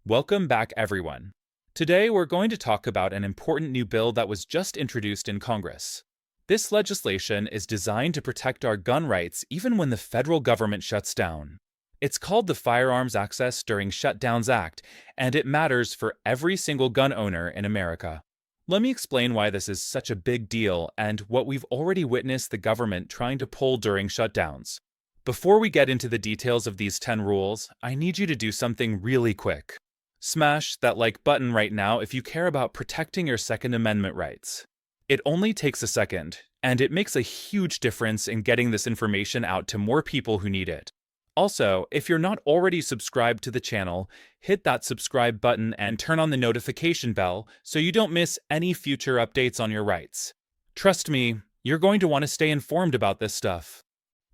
Welcome back, everyone. Today, we're going to talk about an important new bill that was just introduced in Congress. This legislation is designed to protect our gun rights even when the federal government shuts down. It's called the Firearms Access During Shutdowns Act, and it matters for every single gun owner in America. Let me explain why this is such a big deal and what we've already witnessed the government trying to pull during shutdowns. Before we get into the details of these 10 rules, I need you to do something really quick. Smash that like button right now if you care about protecting your Second Amendment rights. It only takes a second, and it makes a huge difference in getting this information out to more people who need it. Also, if you're not already subscribed to the channel, hit that subscribe button and turn on the notification bell so you don't miss any future updates on your rights. Trust me, you're going to want to stay informed about this stuff.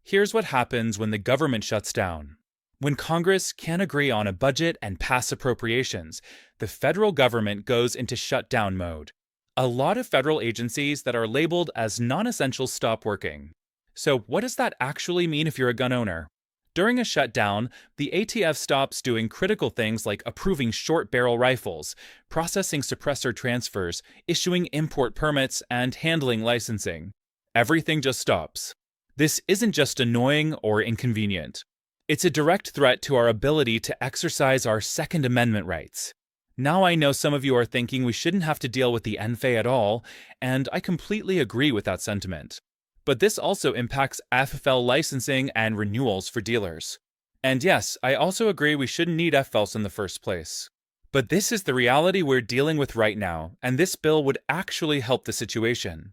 Here's what happens when the government shuts down. When Congress can't agree on a budget and pass appropriations, the federal government goes into shutdown mode. A lot of federal agencies that are labeled as non-essential stop working. So what does that actually mean if you're a gun owner? During a shutdown, the ATF stops doing critical things like approving short-barrel rifles, processing suppressor transfers, issuing import permits, and handling licensing. Everything just stops. This isn't just annoying or inconvenient. It's a direct threat to our ability to exercise our Second Amendment rights. Now I know some of you are thinking we shouldn't have to deal with the NFA at all, and I completely agree with that sentiment. But this also impacts FFL licensing and renewals for dealers. And yes, I also agree we shouldn't need FFLs in the first place. But this is the reality we're dealing with right now, and this bill would actually help the situation.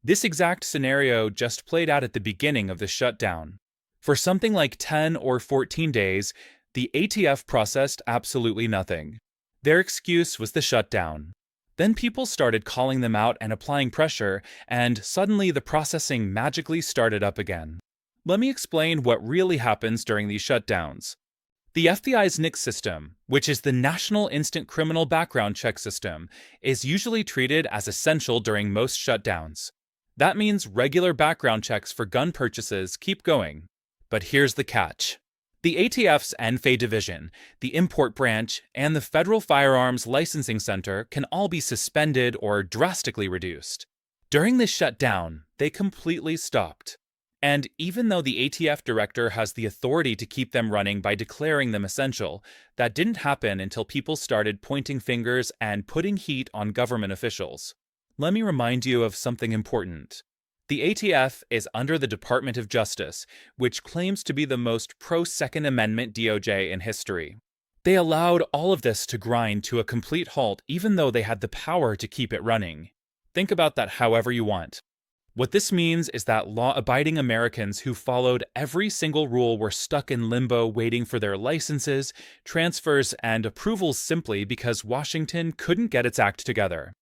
This exact scenario just played out at the beginning of the shutdown. For something like 10 or 14 days, the ATF processed absolutely nothing. Their excuse was the shutdown. Then people started calling them out and applying pressure, and suddenly the processing magically started up again. Let me explain what really happens during these shutdowns. The FBI's NICS system, which is the National Instant Criminal Background Check System, is usually treated as essential during most shutdowns. That means regular background checks for gun purchases keep going. But here's the catch. The ATF's NFA division, the import branch, and the Federal Firearms Licensing Center can all be suspended or drastically reduced. During this shutdown, they completely stopped. And even though the ATF director has the authority to keep them running by declaring them essential, that didn't happen until people started pointing fingers and putting heat on government officials. Let me remind you of something important. The ATF is under the Department of Justice, which claims to be the most pro-Second Amendment DOJ in history. They allowed all of this to grind to a complete halt even though they had the power to keep it running. Think about that however you want. What this means is that law-abiding Americans who followed every single rule were stuck in limbo waiting for their licenses, transfers, and approvals simply because Washington couldn't get its act together.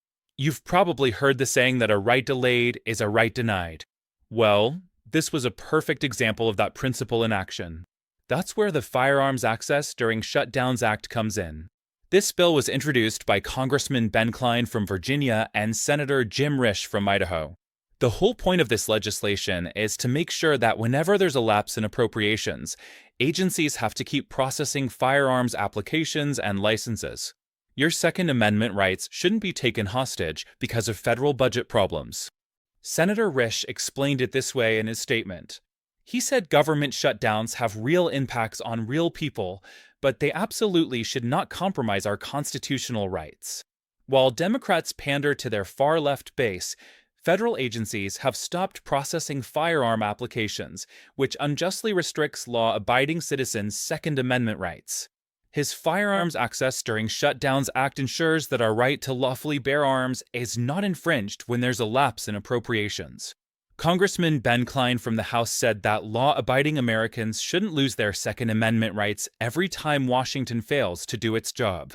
You've probably heard the saying that a right delayed is a right denied. Well, this was a perfect example of that principle in action. That's where the Firearms Access During Shutdowns Act comes in. This bill was introduced by Congressman Ben Cline from Virginia and Senator Jim Risch from Idaho. The whole point of this legislation is to make sure that whenever there's a lapse in appropriations, agencies have to keep processing firearms applications and licenses. Your Second Amendment rights shouldn't be taken hostage because of federal budget problems. Senator Risch explained it this way in his statement. He said government shutdowns have real impacts on real people, but they absolutely should not compromise our constitutional rights. While Democrats pander to their far-left base, federal agencies have stopped processing firearm applications, which unjustly restricts law-abiding citizens' Second Amendment rights. His Firearms Access During Shutdowns Act ensures that our right to lawfully bear arms is not infringed when there's a lapse in appropriations. Congressman Ben Cline from the House said that law-abiding Americans shouldn't lose their Second Amendment rights every time Washington fails to do its job.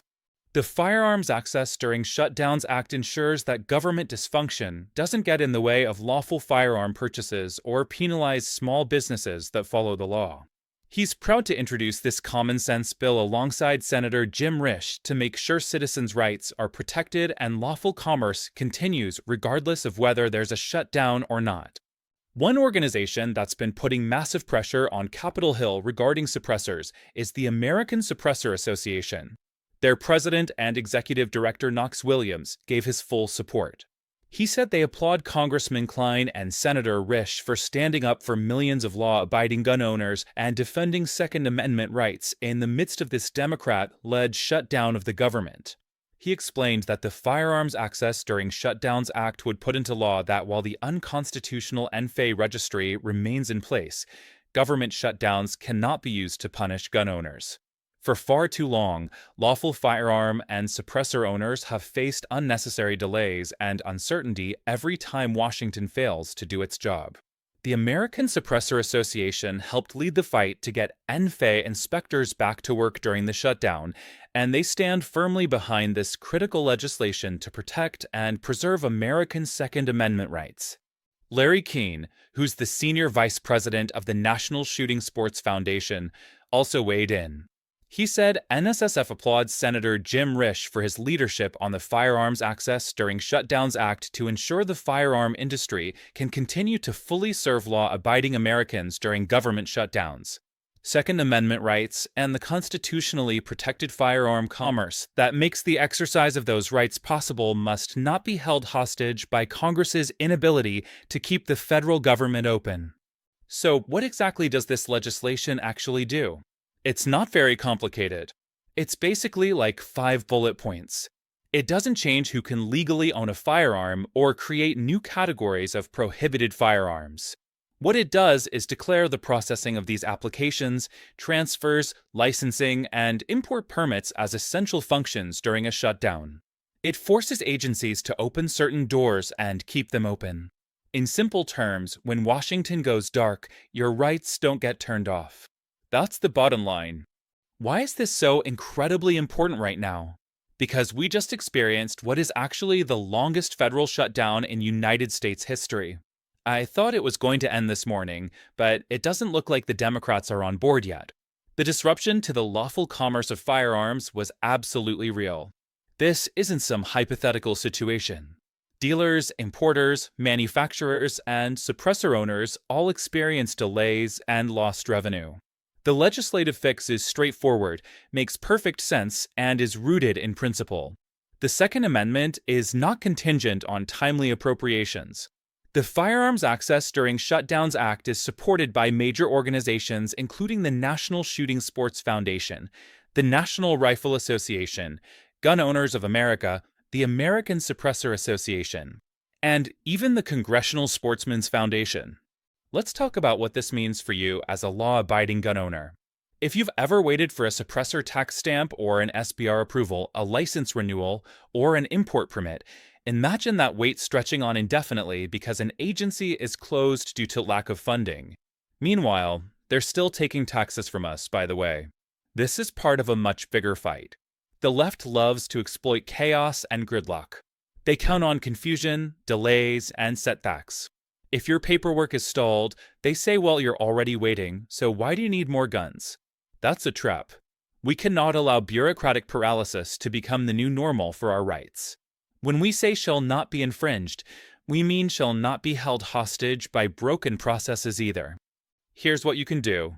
The Firearms Access During Shutdowns Act ensures that government dysfunction doesn't get in the way of lawful firearm purchases or penalize small businesses that follow the law. He's proud to introduce this common-sense bill alongside Senator Jim Risch to make sure citizens' rights are protected and lawful commerce continues regardless of whether there's a shutdown or not. One organization that's been putting massive pressure on Capitol Hill regarding suppressors is the American Suppressor Association. Their president and executive director Knox Williams gave his full support. He said they applaud Congressman Klein and Senator Risch for standing up for millions of law-abiding gun owners and defending Second Amendment rights in the midst of this Democrat-led shutdown of the government. He explained that the Firearms Access During Shutdowns Act would put into law that while the unconstitutional NFA registry remains in place, government shutdowns cannot be used to punish gun owners. For far too long, lawful firearm and suppressor owners have faced unnecessary delays and uncertainty every time Washington fails to do its job. The American Suppressor Association helped lead the fight to get NFA inspectors back to work during the shutdown, and they stand firmly behind this critical legislation to protect and preserve American Second Amendment rights. Larry Keane, who's the senior vice president of the National Shooting Sports Foundation, also weighed in. He said NSSF applauds Senator Jim Risch for his leadership on the Firearms Access During Shutdowns Act to ensure the firearm industry can continue to fully serve law-abiding Americans during government shutdowns. Second Amendment rights and the constitutionally protected firearm commerce that makes the exercise of those rights possible must not be held hostage by Congress's inability to keep the federal government open. So, what exactly does this legislation actually do? It's not very complicated. It's basically like 5 bullet points. It doesn't change who can legally own a firearm or create new categories of prohibited firearms. What it does is declare the processing of these applications, transfers, licensing, and import permits as essential functions during a shutdown. It forces agencies to open certain doors and keep them open. In simple terms, when Washington goes dark, your rights don't get turned off. That's the bottom line. Why is this so incredibly important right now? Because we just experienced what is actually the longest federal shutdown in United States history. I thought it was going to end this morning, but it doesn't look like the Democrats are on board yet. The disruption to the lawful commerce of firearms was absolutely real. This isn't some hypothetical situation. Dealers, importers, manufacturers, and suppressor owners all experienced delays and lost revenue. The legislative fix is straightforward, makes perfect sense, and is rooted in principle. The Second Amendment is not contingent on timely appropriations. The Firearms Access During Shutdowns Act is supported by major organizations including the National Shooting Sports Foundation, the National Rifle Association, Gun Owners of America, the American Suppressor Association, and even the Congressional Sportsmen's Foundation. Let's talk about what this means for you as a law-abiding gun owner. If you've ever waited for a suppressor tax stamp or an SBR approval, a license renewal, or an import permit, imagine that wait stretching on indefinitely because an agency is closed due to lack of funding. Meanwhile, they're still taking taxes from us, by the way. This is part of a much bigger fight. The left loves to exploit chaos and gridlock. They count on confusion, delays, and setbacks. If your paperwork is stalled, they say, well, you're already waiting, so why do you need more guns? That's a trap. We cannot allow bureaucratic paralysis to become the new normal for our rights. When we say shall not be infringed, we mean shall not be held hostage by broken processes either. Here's what you can do.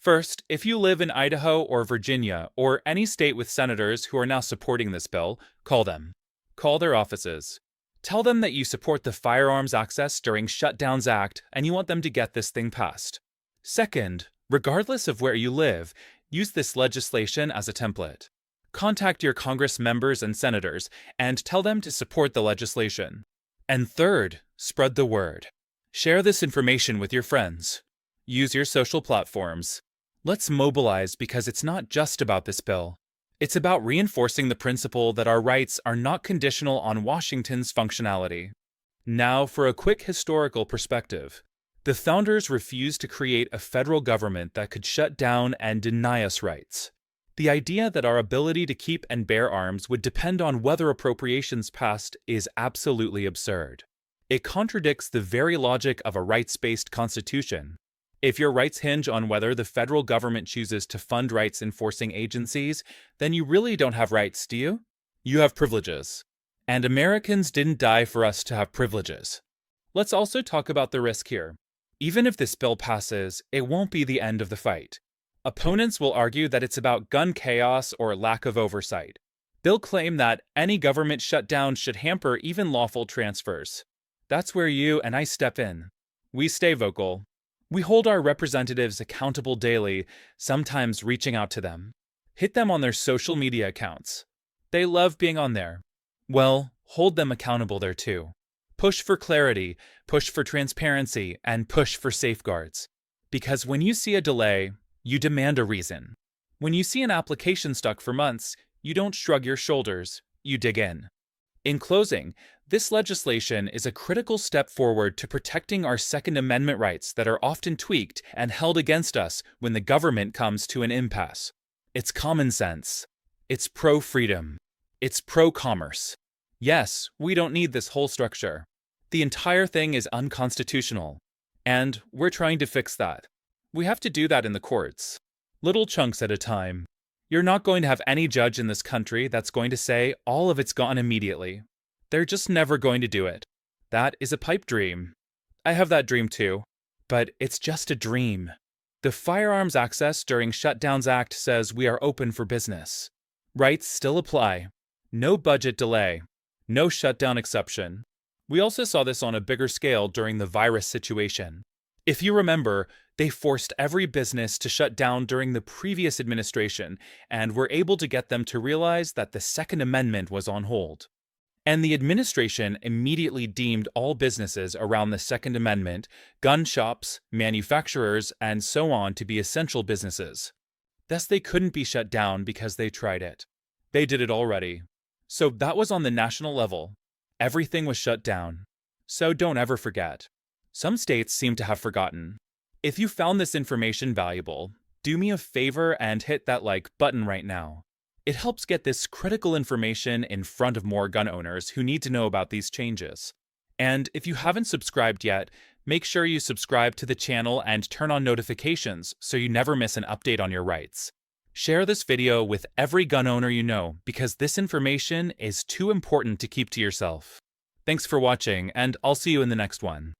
First, if you live in Idaho or Virginia or any state with senators who are now supporting this bill, call them. Call their offices. Tell them that you support the Firearms Access During Shutdowns Act and you want them to get this thing passed. Second, regardless of where you live, use this legislation as a template. Contact your Congress members and senators and tell them to support the legislation. And third, spread the word. Share this information with your friends. Use your social platforms. Let's mobilize because it's not just about this bill. It's about reinforcing the principle that our rights are not conditional on Washington's functionality. Now for a quick historical perspective. The founders refused to create a federal government that could shut down and deny us rights. The idea that our ability to keep and bear arms would depend on whether appropriations passed is absolutely absurd. It contradicts the very logic of a rights-based constitution. If your rights hinge on whether the federal government chooses to fund rights-enforcing agencies, then you really don't have rights, do you? You have privileges. And Americans didn't die for us to have privileges. Let's also talk about the risk here. Even if this bill passes, it won't be the end of the fight. Opponents will argue that it's about gun chaos or lack of oversight. They'll claim that any government shutdown should hamper even lawful transfers. That's where you and I step in. We stay vocal. We hold our representatives accountable daily, sometimes reaching out to them. Hit them on their social media accounts. They love being on there. Well, hold them accountable there too. Push for clarity, push for transparency, and push for safeguards. Because when you see a delay, you demand a reason. When you see an application stuck for months, you don't shrug your shoulders, you dig in. In closing, this legislation is a critical step forward to protecting our Second Amendment rights that are often tweaked and held against us when the government comes to an impasse. It's common sense. It's pro-freedom. It's pro-commerce. Yes, we don't need this whole structure. The entire thing is unconstitutional. And we're trying to fix that. We have to do that in the courts. Little chunks at a time. You're not going to have any judge in this country that's going to say all of it's gone immediately. They're just never going to do it. That is a pipe dream. I have that dream too. But it's just a dream. The Firearms Access During Shutdowns Act says we are open for business. Rights still apply. No budget delay. No shutdown exception. We also saw this on a bigger scale during the virus situation. If you remember, they forced every business to shut down during the previous administration and were able to get them to realize that the Second Amendment was on hold. And the administration immediately deemed all businesses around the Second Amendment, gun shops, manufacturers, and so on to be essential businesses. Thus, they couldn't be shut down because they tried it. They did it already. So that was on the national level. Everything was shut down. So don't ever forget. Some states seem to have forgotten. If you found this information valuable, do me a favor and hit that like button right now. It helps get this critical information in front of more gun owners who need to know about these changes. And if you haven't subscribed yet, make sure you subscribe to the channel and turn on notifications so you never miss an update on your rights. Share this video with every gun owner you know because this information is too important to keep to yourself. Thanks for watching, and I'll see you in the next one.